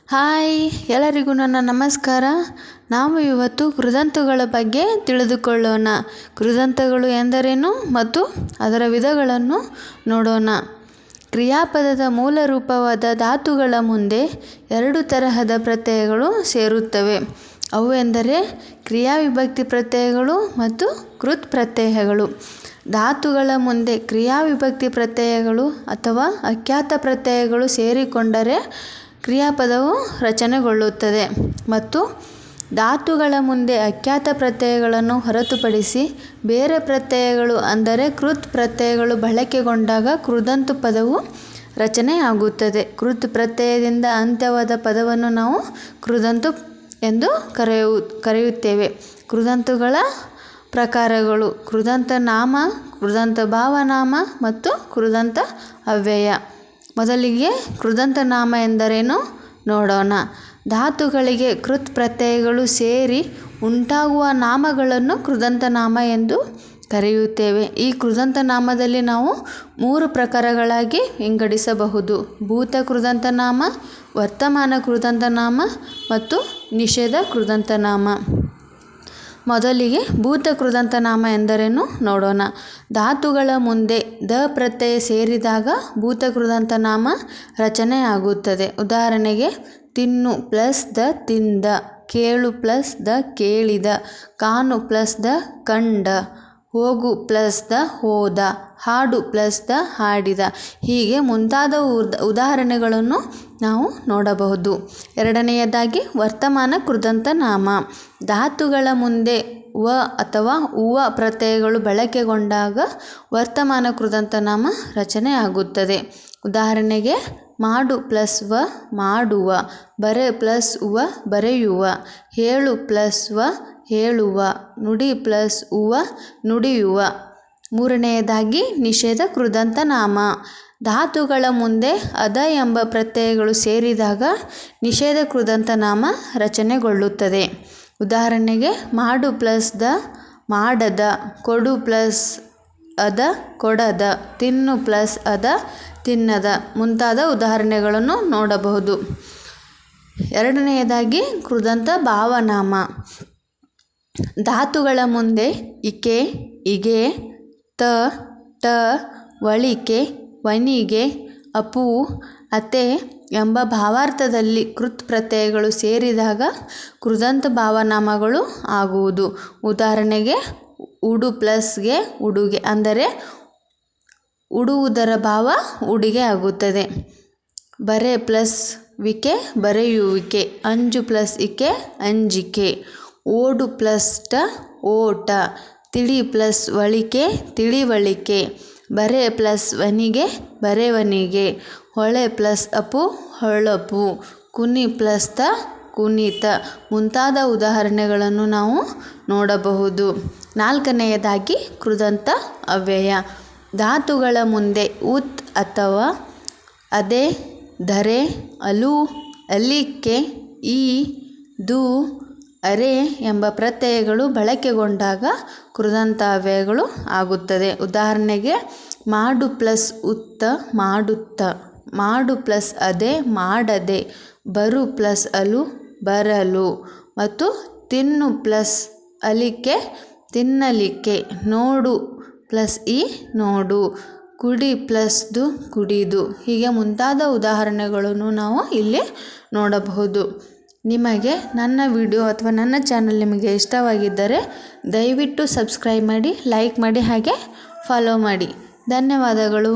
Hi, ಎಲ್ಲರಿಗೂ ನನ್ನ ನಮಸ್ಕಾರ. ನಾವು ಇವತ್ತು ಕೃದಂತಗಳ ಬಗ್ಗೆ ತಿಳಿದುಕೊಳ್ಳೋಣ. ಕೃದಂತಗಳು ಎಂದರೇನು ಮತ್ತು ಅದರ ವಿಧಗಳನ್ನು ನೋಡೋಣ. ಕ್ರಿಯಾಪದದ ಮೂಲ ರೂಪವಾದ ಧಾತುಗಳ ಮುಂದೆ 2 ತರಹದ ಪ್ರತ್ಯಯಗಳು ಸೇರುತ್ತವೆ. ಅವು ಎಂದರೆ ಕ್ರಿಯಾವಿಭಕ್ತಿ ಪ್ರತ್ಯಯಗಳು ಮತ್ತು ಕೃತ್ ಪ್ರತ್ಯಯಗಳು. ಧಾತುಗಳ ಮುಂದೆ ಕ್ರಿಯಾವಿಭಕ್ತಿ ಪ್ರತ್ಯಯಗಳು ಅಥವಾ ಅಖ್ಯಾತ ಪ್ರತ್ಯಯಗಳು ಸೇರಿಕೊಂಡರೆ ಕ್ರಿಯಾಪದವು ರಚನೆಗೊಳ್ಳುತ್ತದೆ ಮತ್ತು ಧಾತುಗಳ ಮುಂದೆ ಅಖ್ಯಾತ ಪ್ರತ್ಯಯಗಳನ್ನು ಹೊರತುಪಡಿಸಿ ಬೇರೆ ಪ್ರತ್ಯಯಗಳು ಅಂದರೆ ಕೃತ್ ಪ್ರತ್ಯಯಗಳು ಬಳಕೆಗೊಂಡಾಗ ಕೃದಂತು ಪದವು ರಚನೆಯಾಗುತ್ತದೆ. ಕೃತ್ ಪ್ರತ್ಯಯದಿಂದ ಅಂತ್ಯವಾದ ಪದವನ್ನು ನಾವು ಕೃದಂತು ಎಂದು ಕರೆಯುತ್ತೇವೆ. ಕೃದಂತುಗಳ ಪ್ರಕಾರಗಳು: ಕೃದಂತ ನಾಮ, ಕೃದಂತ ಭಾವನಾಮ ಮತ್ತು ಕೃದಂತ ಅವ್ಯಯ. ಮೊದಲಿಗೆ ಕೃದಂತ ನಾಮ ಎಂದರೇನು ನೋಡೋಣ. ಧಾತುಗಳಿಗೆ ಕೃತ್ ಪ್ರತ್ಯಯಗಳು ಸೇರಿ ಉಂಟಾಗುವ ನಾಮಗಳನ್ನು ಕೃದಂತ ನಾಮ ಎಂದು ಕರೆಯುತ್ತೇವೆ. ಈ ಕೃದಂತ ನಾಮದಲ್ಲಿ ನಾವು 3 ಪ್ರಕಾರಗಳಾಗಿ ವಿಂಗಡಿಸಬಹುದು: ಭೂತ ಕೃದಂತ ನಾಮ, ವರ್ತಮಾನ ಕೃದಂತ ನಾಮ ಮತ್ತು ನಿಷೇಧ ಕೃದಂತ ನಾಮ. ಮೊದಲಿಗೆ ಭೂತ ಕೃದಂತ ನಾಮ ಎಂದರೇನು ನೋಡೋಣ. ಧಾತುಗಳ ಮುಂದೆ ದ ಪ್ರತ್ಯಯ ಸೇರಿದಾಗ ಭೂತ ಕೃದಂತ ನಾಮ ರಚನೆಯಾಗುತ್ತದೆ. ಉದಾಹರಣೆಗೆ ತಿನ್ನು ಪ್ಲಸ್ ದ ತಿಂದ, ಕೇಳು ಪ್ಲಸ್ ದ ಕೇಳಿದ, ಕಾಣು ಪ್ಲಸ್ ದ ಕಂಡ, ಹೋಗು ಪ್ಲಸ್ ದ ಹೋದ, ಹಾಡು ಪ್ಲಸ್ ದ ಹಾಡಿದ. ಹೀಗೆ ಮುಂತಾದ ಉದಾಹರಣೆಗಳನ್ನು ನಾವು ನೋಡಬಹುದು. ಎರಡನೆಯದಾಗಿ ವರ್ತಮಾನ ಕೃದಂತ ನಾಮ. ಧಾತುಗಳ ಮುಂದೆ ವ ಅಥವಾ ಉವ ಪ್ರತ್ಯಯಗಳು ಬಳಕೆಗೊಂಡಾಗ ವರ್ತಮಾನ ಕೃದಂತ ನಾಮ ರಚನೆಯಾಗುತ್ತದೆ. ಉದಾಹರಣೆಗೆ ಮಾಡು ಪ್ಲಸ್ ವ ಮಾಡುವ, ಬರೆ ಪ್ಲಸ್ ಉವ ಬರೆಯುವ, ಹೇಳು ಪ್ಲಸ್ ವ ಹೇಳುವ, ನುಡಿ ಪ್ಲಸ್ ಉವ ನುಡಿಯುವ. ಮೂರನೆಯದಾಗಿ ನಿಷೇಧ ಕೃದಂತ ನಾಮ. ಧಾತುಗಳ ಮುಂದೆ ಅದ ಎಂಬ ಪ್ರತ್ಯಯಗಳು ಸೇರಿದಾಗ ನಿಷೇಧ ಕೃದಂತ ನಾಮ ರಚನೆಗೊಳ್ಳುತ್ತದೆ. ಉದಾಹರಣೆಗೆ ಮಾಡು ಪ್ಲಸ್ ದ ಮಾಡದ, ಕೊಡು ಪ್ಲಸ್ ಅದ ಕೊಡದ, ತಿನ್ನು ಪ್ಲಸ್ ಅದ ತಿನ್ನದ ಮುಂತಾದ ಉದಾಹರಣೆಗಳನ್ನು ನೋಡಬಹುದು. ಎರಡನೆಯದಾಗಿ ಕೃದಂತ ಭಾವನಾಮ. ಧಾತುಗಳ ಮುಂದೆ ಇಕೆ, ಇಗೆ, ತ, ಟ, ವಳಿಕೆ, ವನಿಗೆ, ಅಪು, ಅತೆ ಎಂಬ ಭಾವಾರ್ಥದಲ್ಲಿ ಕೃತ್ ಪ್ರತ್ಯಯಗಳು ಸೇರಿದಾಗ ಕೃದಂತ ಭಾವನಾಮಗಳು ಆಗುವುದು. ಉದಾಹರಣೆಗೆ ಉಡು ಪ್ಲಸ್ಗೆ ಉಡುಗೆ ಅಂದರೆ ಉಡುವುದರ ಭಾವ ಉಡುಗೆ ಆಗುತ್ತದೆ. ಬರೆ ಪ್ಲಸ್ ವಿಕೆ ಬರೆಯುವಿಕೆ, ಅಂಜು ಪ್ಲಸ್ ಇಕೆ ಅಂಜಿಕೆ, ಓಡು ಪ್ಲಸ್ ಟ ಓಟ, ತಿಳಿ ಪ್ಲಸ್ ವಳಿಕೆ ತಿಳಿವಳಿಕೆ, ಬರೆ ಪ್ಲಸ್ ವನಿಗೆ ಬರೆವನಿಗೆ, ಹೊಳೆ ಪ್ಲಸ್ ಅಪು ಹೊಳಪು, ಕುನಿ ಪ್ಲಸ್ ತ ಕುನಿತ ಮುಂತಾದ ಉದಾಹರಣೆಗಳನ್ನು ನಾವು ನೋಡಬಹುದು. ನಾಲ್ಕನೆಯದಾಗಿ ಕೃದಂತ ಅವ್ಯಯ. ಧಾತುಗಳ ಮುಂದೆ ಉತ್ ಅಥವಾ ಅದೆ, ಧರೆ, ಅಲು, ಅಲಿಕೆ, ಈ, ದು, ಅರೆ ಎಂಬ ಪ್ರತ್ಯಯಗಳು ಬಳಕೆಗೊಂಡಾಗ ಕೃದಂತ ಅವ್ಯಯಗಳು ಆಗುತ್ತದೆ. ಉದಾಹರಣೆಗೆ ಮಾಡು ಪ್ಲಸ್ ಉತ್ತ ಮಾಡುತ್ತ, ಮಾಡು ಪ್ಲಸ್ ಅದೆ ಮಾಡದೆ, ಬರು ಪ್ಲಸ್ ಅಲು ಬರಲು ಮತ್ತು ತಿನ್ನು ಪ್ಲಸ್ ಅಲಿಕೆ ತಿನ್ನಲಿಕೆ, ನೋಡು ಪ್ಲಸ್ ಈ ನೋಡು, ಕುಡಿ ಪ್ಲಸ್ ದು ಕುಡಿದು. ಹೀಗೆ ಮುಂತಾದ ಉದಾಹರಣೆಗಳನ್ನು ನಾವು ಇಲ್ಲಿ ನೋಡಬಹುದು. ನಿಮಗೆ ನನ್ನ ವಿಡಿಯೋ ಅಥವಾ ನನ್ನ ಚಾನಲ್ ನಿಮಗೆ ಇಷ್ಟವಾಗಿದ್ದರೆ ದಯವಿಟ್ಟು ಸಬ್ಸ್ಕ್ರೈಬ್ ಮಾಡಿ, ಲೈಕ್ ಮಾಡಿ, ಹಾಗೆ ಫಾಲೋ ಮಾಡಿ. ಧನ್ಯವಾದಗಳು.